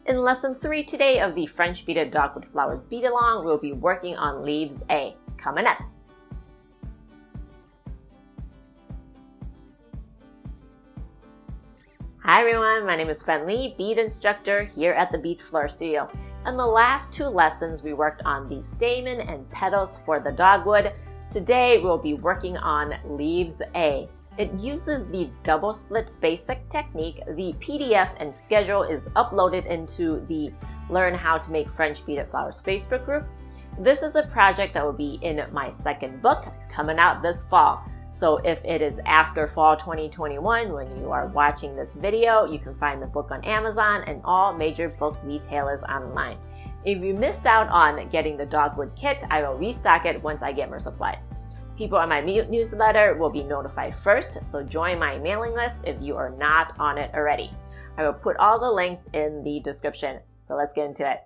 In lesson 3 today of the French beaded dogwood flowers bead along, we'll be working on leaves A. Coming up. Hi everyone, my name is Fen Li, bead instructor here at the Bead Flora studio. In the last 2 lessons, we worked on the stamen and petals for the dogwood. Today, we'll be working on leaves A. It uses the double split basic technique. The PDF and schedule is uploaded into the Learn How to Make French Beaded Flowers Facebook group. This is a project that will be in my second book coming out this fall. So if it is after fall 2021 when you are watching this video, you can find the book on Amazon and all major book retailers online. If you missed out on getting the dogwood kit, I will restock it once I get more supplies. People on my newsletter will be notified first, so join my mailing list if you are not on it already. I will put all the links in the description, so let's get into it.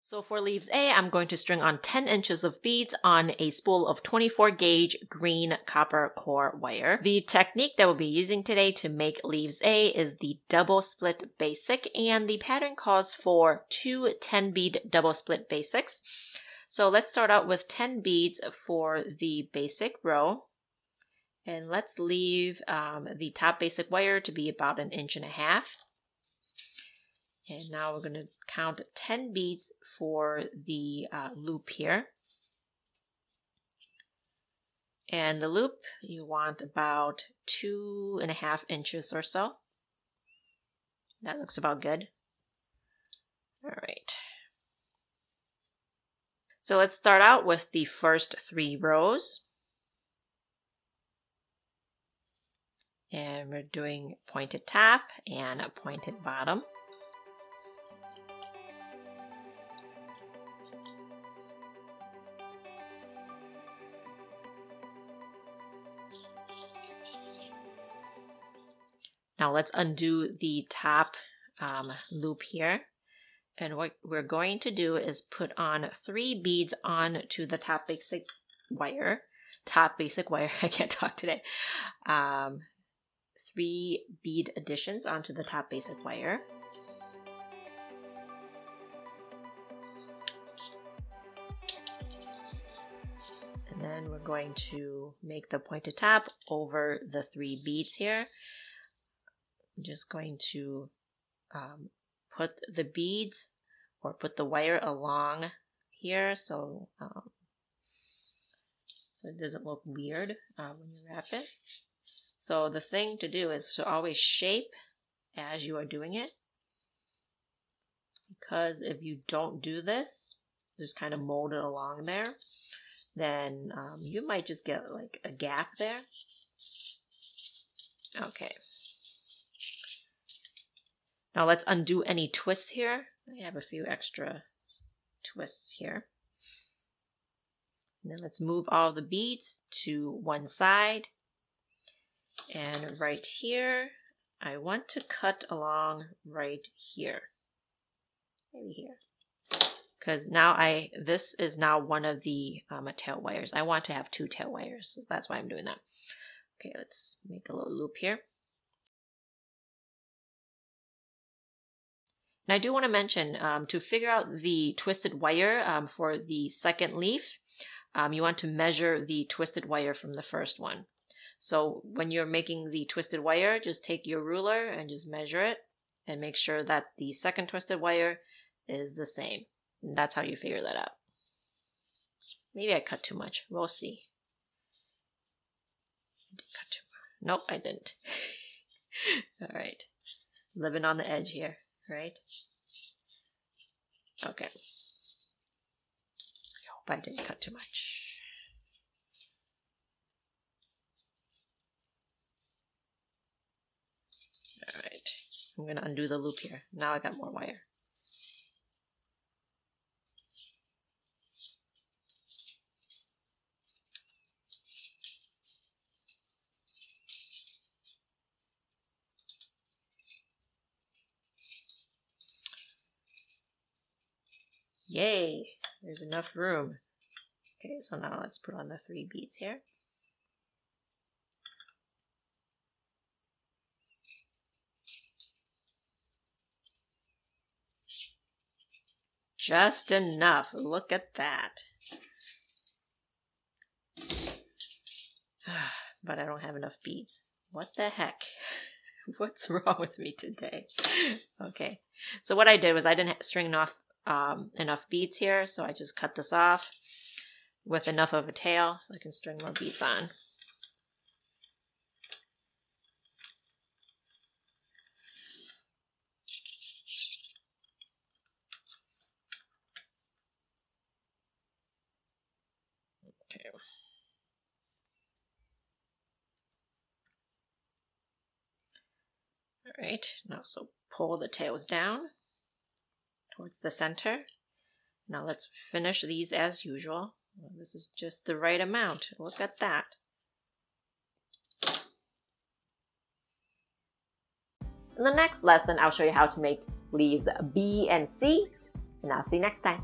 So for leaves A, I'm going to string on 10 inches of beads on a spool of 24 gauge green copper core wire. The technique that we'll be using today to make leaves A is the double split basic, and the pattern calls for 2 10 bead double split basics. So let's start out with 10 beads for the basic row, and let's leave the top basic wire to be about 1.5 inches. And now we're going to count 10 beads for the loop here. And the loop, you want about 2.5 inches or so. That looks about good. All right. So let's start out with the first 3 rows. And we're doing pointed top and a pointed bottom. Now let's undo the top loop here. And what we're going to do is put on 3 beads onto the top basic wire. I can't talk today. 3 bead additions onto the top basic wire. And then we're going to make the pointed top over the 3 beads here. I'm just going to put the beads or put the wire along here so it doesn't look weird when you wrap it. So the thing to do is to always shape as you are doing it, because if you don't do this, just kind of mold it along there, then you might just get like a gap there. Okay. Now let's undo any twists here. I have a few extra twists here. And then let's move all the beads to one side. And right here, I want to cut along right here. Maybe here. Because now this is now one of the tail wires. I want to have 2 tail wires, so that's why I'm doing that. Okay, let's make a little loop here. And I do want to mention, to figure out the twisted wire for the second leaf, you want to measure the twisted wire from the first one. So when you're making the twisted wire, just take your ruler and just measure it and make sure that the second twisted wire is the same. And that's how you figure that out. Maybe I cut too much. We'll see. I didn't cut too much. Nope, I didn't. All right. Living on the edge here. Right? Okay. I hope I didn't cut too much. All right. I'm going to undo the loop here. Now I got more wire. Yay, there's enough room. Okay, so now let's put on the 3 beads here. just enough. Look at that. But I don't have enough beads. What the heck? What's wrong with me today? Okay, so what I did was I didn't string enough beads here, so I just cut this off with enough of a tail so I can string more beads on. Okay. All right, now so pull the tails down towards the center. Now let's finish these as usual. Well, this is just the right amount. Look at that. In the next lesson, I'll show you how to make leaves B and C, and I'll see you next time.